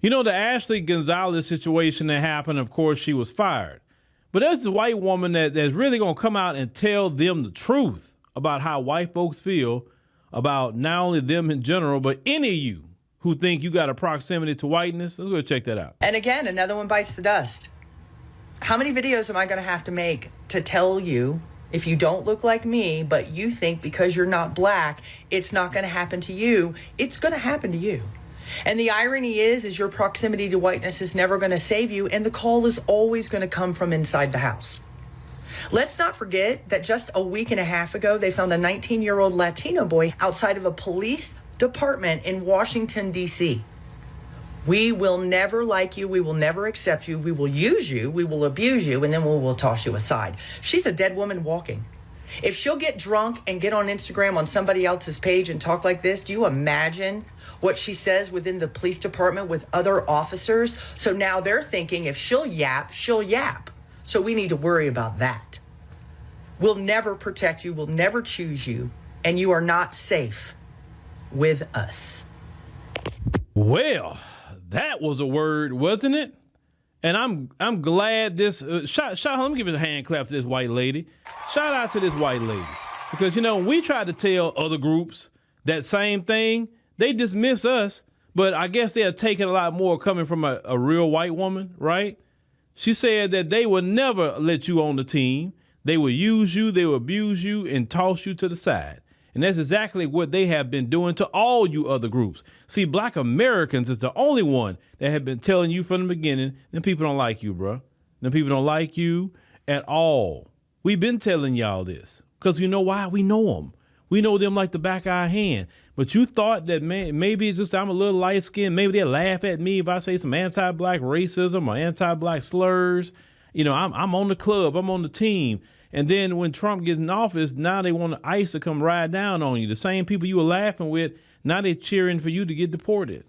You know, the Ashley Gonzalez situation that happened, of course, she was fired. But there's a white woman that's really going to come out and tell them the truth about how white folks feel about not only them in general, but any of you who think you got a proximity to whiteness. Let's go check that out. And again, another one bites the dust. How many videos am I going to have to make to tell you if you don't look like me, but you think because you're not black, it's not going to happen to you? It's going to happen to you. And the irony is your proximity to whiteness is never going to save you, and the call is always going to come from inside the house. Let's not forget that just a week and a half ago, they found a 19-year-old Latino boy outside of a police department in Washington, D.C. We will never like you. We will never accept you. We will use you. We will abuse you, and then we will toss you aside. She's a dead woman walking. If she'll get drunk and get on Instagram on somebody else's page and talk like this, do you imagine what she says within the police department with other officers? So now they're thinking if she'll yap, she'll yap. So we need to worry about that. We'll never protect you. We'll never choose you. And you are not safe with us. Well, that was a word, wasn't it? And I'm glad this let me give it a hand clap to this white lady. Shout out to this white lady. Because, you know, we tried to tell other groups that same thing. They dismiss us, but I guess they're taking a lot more coming from a real white woman, right? She said that they would never let you on the team. They will use you, they will abuse you, and toss you to the side. And that's exactly what they have been doing to all you other groups. See, Black Americans is the only one that have been telling you from the beginning, them people don't like you, bro. Them people don't like you at all. We've been telling y'all this because you know why? We know them. We know them like the back of our hand. But you thought that, man, maybe it's just I'm a little light-skinned. Maybe they'll laugh at me if I say some anti-black racism or anti-black slurs. You know, I'm on the club. I'm on the team. And then when Trump gets in office, now they want ICE to come ride down on you. The same people you were laughing with, now they're cheering for you to get deported.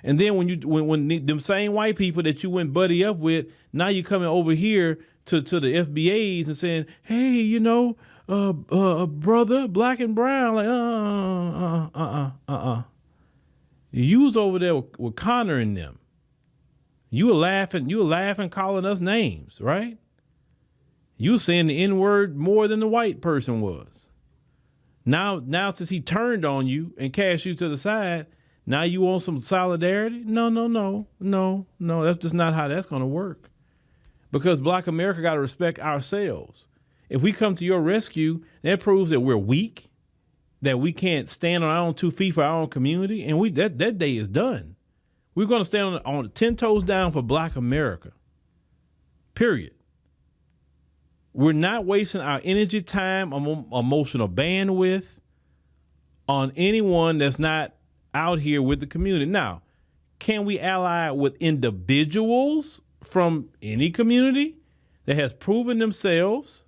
And then when them same white people that you went buddy up with, now you're coming over here to the FBAs and saying, hey, you know, brother, black and brown, like, You was over there with Connor and them. You were laughing, calling us names, right? You were saying the N-word more than the white person was. Now since he turned on you and cast you to the side, now you want some solidarity? No. That's just not how that's going to work. Because Black America got to respect ourselves. If we come to your rescue, that proves that we're weak, that we can't stand on our own 2 feet for our own community, and that day is done. We're going to stand on 10 toes down for Black America. Period. We're not wasting our energy, time, emotional bandwidth on anyone that's not out here with the community. Now, can we ally with individuals from any community that has proven themselves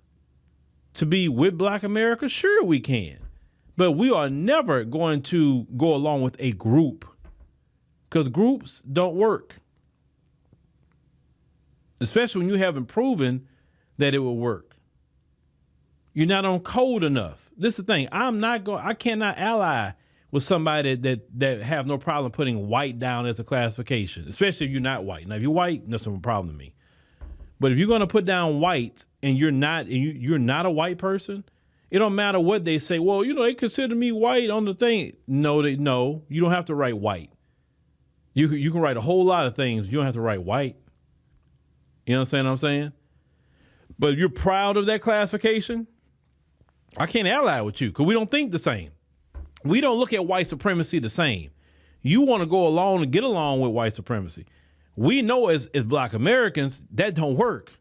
to be with Black America? Sure, we can. But we are never going to go along with a group because groups don't work, especially when you haven't proven that it will work. You're not on code enough. This is the thing. I cannot ally with somebody that have no problem putting white down as a classification, especially if you're not white. Now, if you're white, that's no problem to me. But if you're going to put down white and you're not a white person, it don't matter what they say. Well, you know, they consider me white on the thing. No, you don't have to write white. You can write a whole lot of things. You don't have to write white. You understand what I'm saying? But if you're proud of that classification, I can't ally with you because we don't think the same. We don't look at white supremacy the same. You want to go along and get along with white supremacy. We know as Black Americans, that don't work.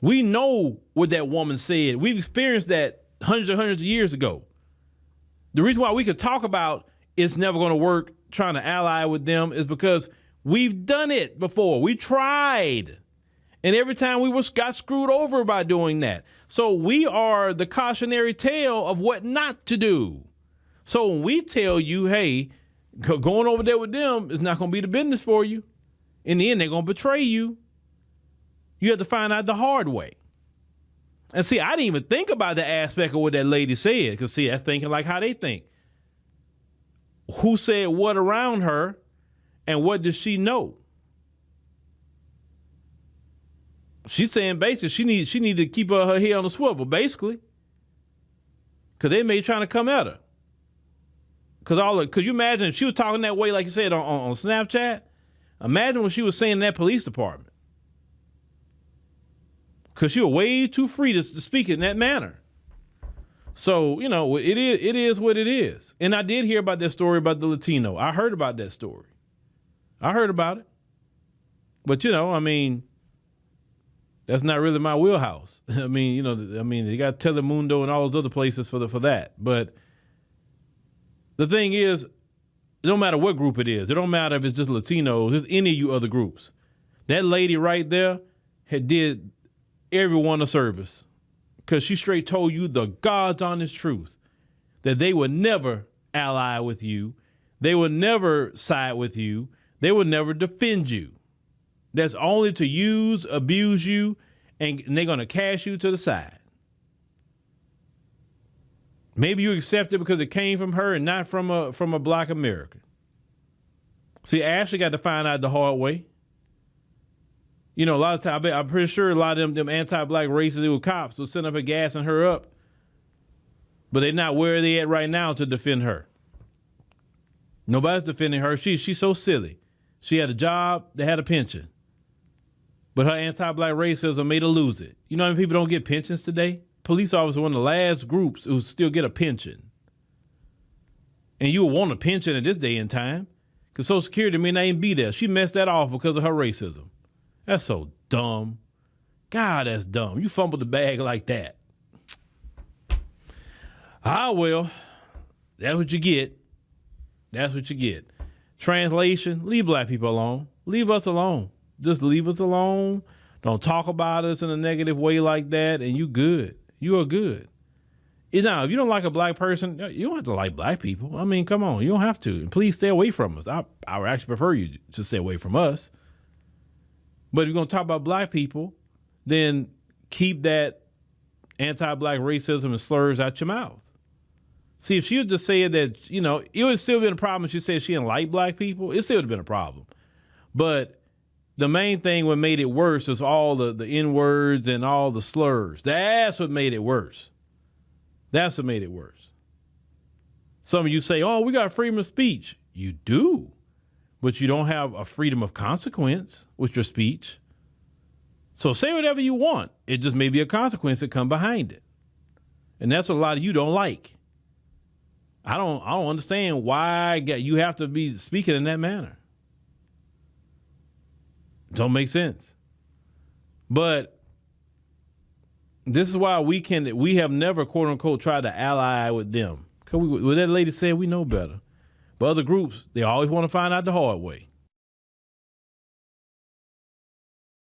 We know what that woman said. We've experienced that hundreds of years ago. The reason why we could talk about it's never going to work trying to ally with them is because we've done it before. We tried. And every time we got screwed over by doing that. So we are the cautionary tale of what not to do. So when we tell you, hey, going over there with them is not going to be the business for you. In the end, they're going to betray you. You have to find out the hard way. And see, I didn't even think about the aspect of what that lady said. Because see, that's thinking like how they think. who said what around her, and what does she know? She's saying basically she need to keep her head on the swivel, basically, because they may be trying to come at her. Because you imagine if she was talking that way, like you said on Snapchat. Imagine what she was saying in that police department. Because she was way too free to speak in that manner. So, you know, it is what it is. And I did hear about that story about the Latino. I heard about that story. I heard about it. But, you know, I mean, that's not really my wheelhouse. I mean, you know, you got Telemundo and all those other places for that. But the thing is, it don't matter what group it is. It don't matter if it's just Latinos. It's any of you other groups. That lady right there had did everyone a service, because she straight told you the God's honest truth that they would never ally with you. They would never side with you. They would never defend you. That's only to use, abuse you, and they're going to cast you to the side. Maybe you accept it because it came from her and not from a black American. See, Ashley got to find out the hard way. You know, a lot of times, I'm pretty sure a lot of them anti-black racist cops will send up a gassing her up, but they're not where they at right now to defend her. Nobody's defending her. She's so silly. She had a job, they had a pension, but her anti-black racism made her lose it. You know how many people don't get pensions today? Police officers are one of the last groups who still get a pension. And you would want a pension at this day and time, because Social Security may not even be there. She messed that off because of her racism. That's so dumb. God, that's dumb. You fumbled the bag like that. Well, that's what you get. That's what you get. Translation, leave black people alone. Leave us alone. Just leave us alone. Don't talk about us in a negative way like that, and you good. You are good. Now, if you don't like a black person, you don't have to like black people. I mean, come on. You don't have to. And please stay away from us. I would actually prefer you to stay away from us. But if you're going to talk about black people, then keep that anti-black racism and slurs out your mouth. See, if she would just say that, you know, it would still been a problem if she said she didn't like black people. It still would have been a problem. But the main thing what made it worse is all the N-words and all the slurs. That's what made it worse. That's what made it worse. Some of you say, oh, we got freedom of speech. You do. But you don't have a freedom of consequence with your speech. So say whatever you want. It just may be a consequence that come behind it. And that's what a lot of you don't like. I don't understand why you have to be speaking in that manner. Don't make sense. But this is why we have never, quote unquote, tried to ally with them. Because what that lady said, we know better. But other groups, they always want to find out the hard way.